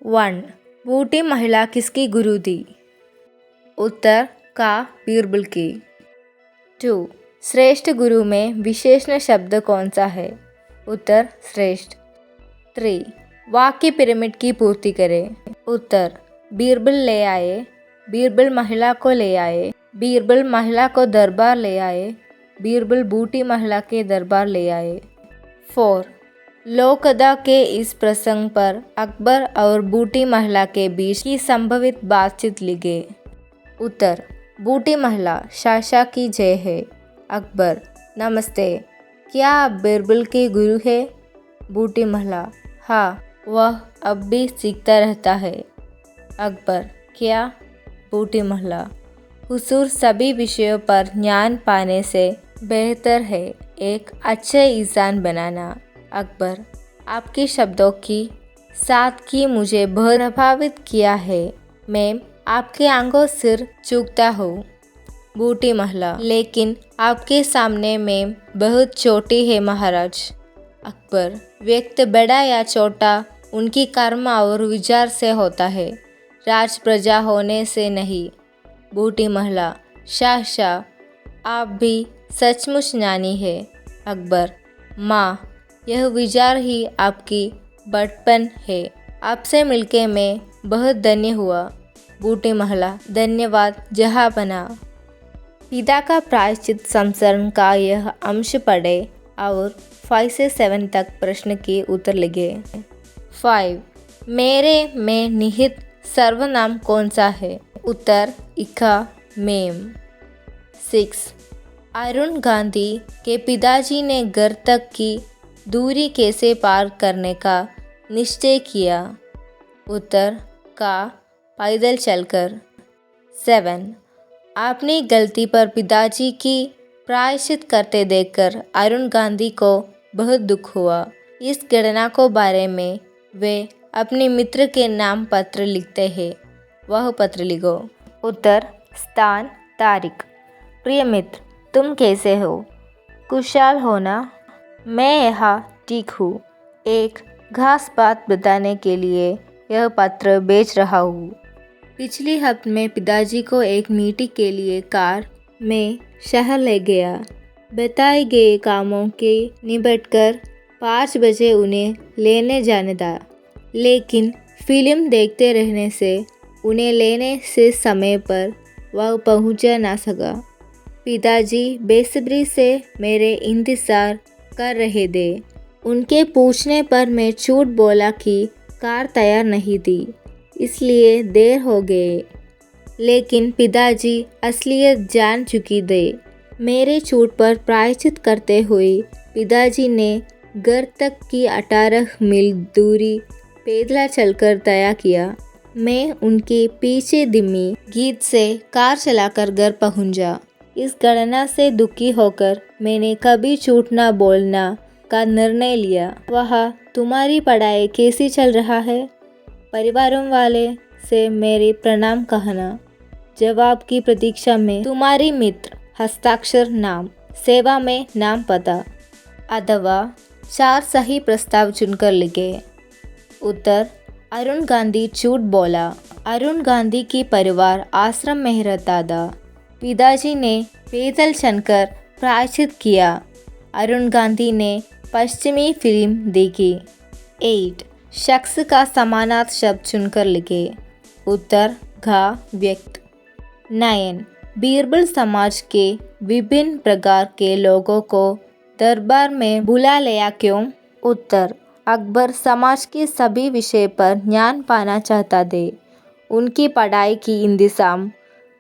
1. बूटी महिला किसकी गुरु थी? उत्तर का बीरबल की। 2. श्रेष्ठ गुरु में विशेषण शब्द कौन सा है? उत्तर श्रेष्ठ। 3. वाक्य पिरामिड की पूर्ति करें। उत्तर बीरबल ले आए, बीरबल महिला को ले आए, बीरबल महिला को दरबार ले आए, बीरबल बूटी महिला के दरबार ले आए। 4. लोकदा के इस प्रसंग पर अकबर और बूटी महिला के बीच की संभवित बातचीत लिखे। उत्तर बूटी महिला, शाशा की जय है। अकबर, नमस्ते, क्या आप बीरबल के गुरु है? बूटी महिला, हाँ, वह अब भी सीखता रहता है। अकबर, क्या? बूटी महिला, हुजूर, सभी विषयों पर ज्ञान पाने से बेहतर है एक अच्छे इंसान बनाना। अकबर, आपके शब्दों की सादगी मुझे बहुत प्रभावित किया है। मैं आपके आंखों सिर झुकता हूँ। बूटी महिला, लेकिन आपके सामने मैं बहुत छोटी है महाराज। अकबर, व्यक्ति बड़ा या छोटा उनकी कर्म और विचार से होता है, राज प्रजा होने से नहीं। बूटी महिला, शाह, आप भी सचमुच ज्ञानी है। अकबर, माँ, यह विचार ही आपकी बड़पन है। आपसे मिलके मैं बहुत धन्य हुआ। बूटी महिला, धन्यवाद जहाँपना। पिता का प्रायश्चित संस्मरण का यह अंश पढ़े और 5 से 7 तक प्रश्न के उत्तर लिखे। 5. मेरे में निहित सर्वनाम कौन सा है? उत्तर इका मेम। 6. अरुण गांधी के पिताजी ने घर तक की दूरी कैसे पार करने का निश्चय किया? उत्तर का पैदल चलकर। 7. अपनी गलती पर पिताजी की प्रायश्चित करते देखकर अरुण गांधी को बहुत दुख हुआ। इस घटना को बारे में वे अपने मित्र के नाम पत्र लिखते हैं। वह पत्र लिखो। उत्तर स्थान, तारीख। प्रिय मित्र, तुम कैसे हो? कुशल हो ना? मैं यहाँ ठीक हूँ। एक खास बात बताने के लिए यह पत्र भेज रहा हूँ। पिछले हफ्ते में पिताजी को एक मीटिंग के लिए कार में शहर ले गया। बताए गए कामों के निपटकर 5 बजे उन्हें लेने जाने था, लेकिन फिल्म देखते रहने से उन्हें लेने से समय पर वह पहुंच ना सका। पिताजी बेसब्री से मेरे इंतज़ार कर रहे थे। उनके पूछने पर मैं झूठ बोला कि कार तैयार नहीं थी, इसलिए देर हो गए। लेकिन पिताजी असलियत जान चुकी थे। मेरे झूठ पर प्रायश्चित करते हुए पिताजी ने घर तक की 18 मील दूरी पैदल चलकर तय किया। मैं उनके पीछे धीमी गति से कार चलाकर घर पहुंचा। इस घटना से दुखी होकर मैंने कभी झूठ न बोलना का निर्णय लिया। वह तुम्हारी पढ़ाई कैसी चल रहा है? परिवारों वाले से मेरे प्रणाम कहना। जवाब की प्रतीक्षा में तुम्हारी मित्र, हस्ताक्षर, नाम, सेवा में नाम, पता। अथवा 4 सही प्रस्ताव चुनकर लिखे। उत्तर अरुण गांधी झूठ बोला। अरुण गांधी की परिवार आश्रम में रहता था। पिताजी ने पैदल चलकर प्रायश्चित किया। अरुण गांधी ने पश्चिमी फिल्म देखी। 8. शख्स का समानार्थ शब्द चुनकर लिखे। उत्तर घा व्यक्त। 9. बीरबल समाज के विभिन्न प्रकार के लोगों को दरबार में बुला लिया क्यों? उत्तर अकबर समाज के सभी विषय पर ज्ञान पाना चाहता थे। उनकी पढ़ाई की इंतजाम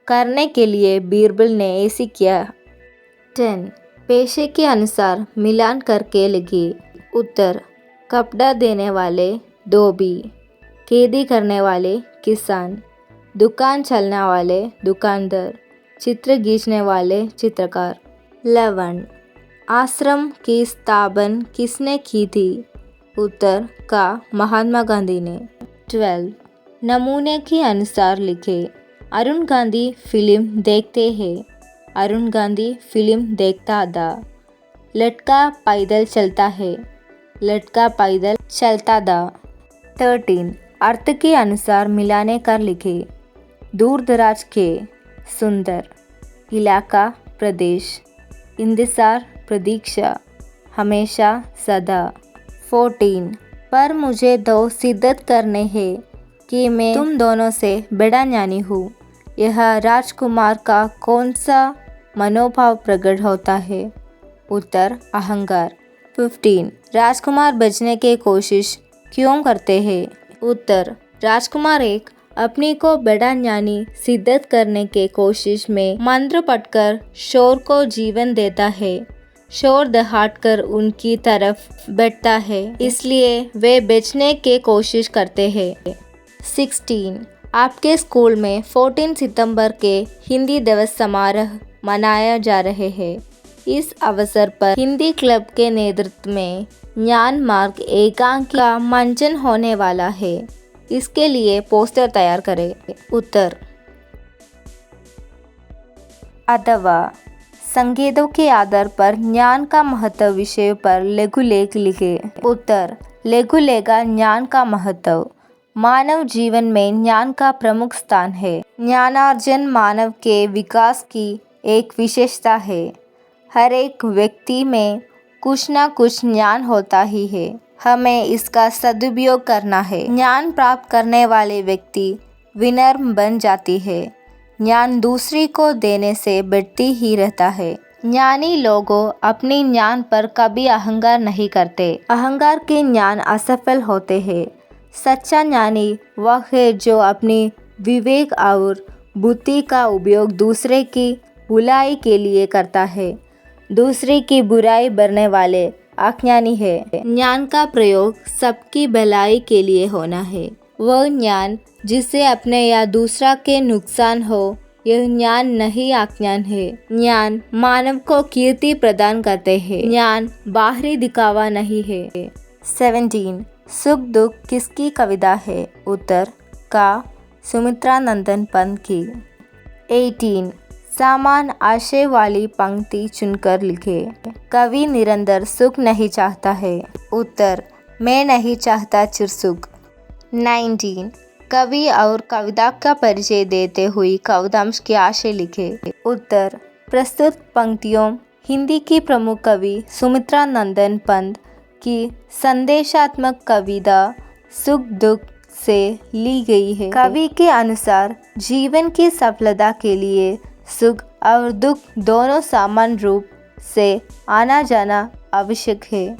करने के लिए बीरबल ने ऐसे किया। 10. पेशे के अनुसार मिलान करके लिखी। उत्तर कपड़ा देने वाले धोबी, खेती करने वाले किसान, दुकान चलने वाले दुकानदार, चित्र खींचने वाले चित्रकार। 11. आश्रम की स्थापना किसने की थी? उत्तर का महात्मा गांधी ने। 12. नमूने के अनुसार लिखे। अरुण गांधी फिल्म देखते हैं। अरुण गांधी फिल्म देखता था। लड़का पैदल चलता है। लड़का पैदल चलता था। 13. अर्थ के अनुसार मिलाने कर लिखे। दूर दराज के, सुंदर, इलाका, प्रदेश, इंतजार, प्रतीक्षा, हमेशा, सदा। 14 पर मुझे दो सिद्धत करने हैं कि मैं तुम दोनों से बड़ा ज्ञानी हूँ। यह राजकुमार का कौन सा मनोभाव प्रकट होता है? उत्तर, अहंकार। 15 राजकुमार बचने की कोशिश क्यों करते हैं? उत्तर, राजकुमार एक अपने को बड़ा ज्ञानी सिद्धत करने के कोशिश में मंत्र पढ़कर शोर को जीवन देता है। शोर दहाड़कर उनकी तरफ बढ़ता है, इसलिए वे बचने की कोशिश करते हैं। 16 आपके स्कूल में 14 सितंबर के हिंदी दिवस समारोह मनाया जा रहे हैं। इस अवसर पर हिंदी क्लब के नेतृत्व में ज्ञान मार्ग एकांकी का मंचन होने वाला है। इसके लिए पोस्टर तैयार करें। उत्तर, अथवा संकेतों के आधार पर ज्ञान का महत्व विषय पर लघु लेख लिखे। उत्तर, लघु लेख ज्ञान का महत्व। मानव जीवन में ज्ञान का प्रमुख स्थान है। ज्ञानार्जन मानव के विकास की एक विशेषता है। हर एक व्यक्ति में कुछ न कुछ ज्ञान होता ही है। हमें इसका सदुपयोग करना है। ज्ञान प्राप्त करने वाले व्यक्ति विनम्र बन जाती है। ज्ञान दूसरी को देने से बढ़ती ही रहता है। ज्ञानी लोगों अपने ज्ञान पर कभी अहंकार नहीं करते। अहंकार के ज्ञान असफल होते हैं। सच्चा ज्ञानी वह है जो अपनी विवेक और बुद्धि का उपयोग दूसरे की भलाई के लिए करता है। दूसरे की बुराई करने वाले अज्ञानी है। ज्ञान का प्रयोग सबकी भलाई के लिए होना है। वह ज्ञान जिससे अपने या दूसरा के नुकसान हो, यह ज्ञान नहीं अज्ञान है। ज्ञान मानव को कीर्ति प्रदान करते हैं। ज्ञान बाहरी दिखावा नहीं है। 17 सुख दुख किसकी कविता है? उत्तर, का सुमित्रा नंदन पंत की। 18 समान आशय वाली पंक्ति चुनकर लिखे। कवि निरंतर सुख नहीं चाहता है। उत्तर, मैं नहीं चाहता चिरसुख। 19 कवि और कविता का परिचय देते हुए कवितांश के आशय लिखे। उत्तर, प्रस्तुत पंक्तियों हिंदी की प्रमुख कवि सुमित्रा नंदन पंत की संदेशात्मक कविता सुख दुख से ली गई है। कवि के अनुसार जीवन की सफलता के लिए सुख और दुख दोनों समान रूप से आना जाना आवश्यक है।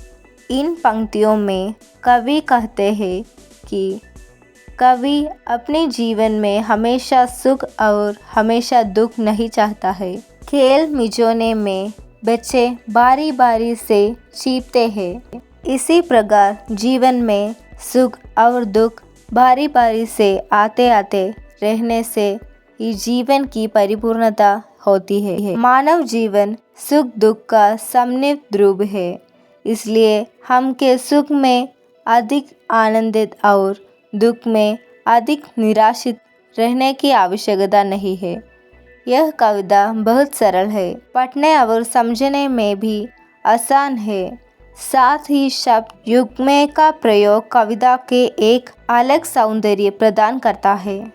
इन पंक्तियों में कवि कहते हैं कि कवि अपने जीवन में हमेशा सुख और हमेशा दुख नहीं चाहता है। खेल मिजोने में बच्चे बारी बारी से जीतते हैं। इसी प्रकार जीवन में सुख और दुख बारी बारी से आते आते रहने से ही जीवन की परिपूर्णता होती है। मानव जीवन सुख दुख का सम्मिलित रूप है। इसलिए हम के सुख में अधिक आनंदित और दुख में अधिक निराशित रहने की आवश्यकता नहीं है। यह कविता बहुत सरल है, पढ़ने और समझने में भी आसान है। साथ ही शब्द युग्म का प्रयोग कविता के एक अलग सौंदर्य प्रदान करता है।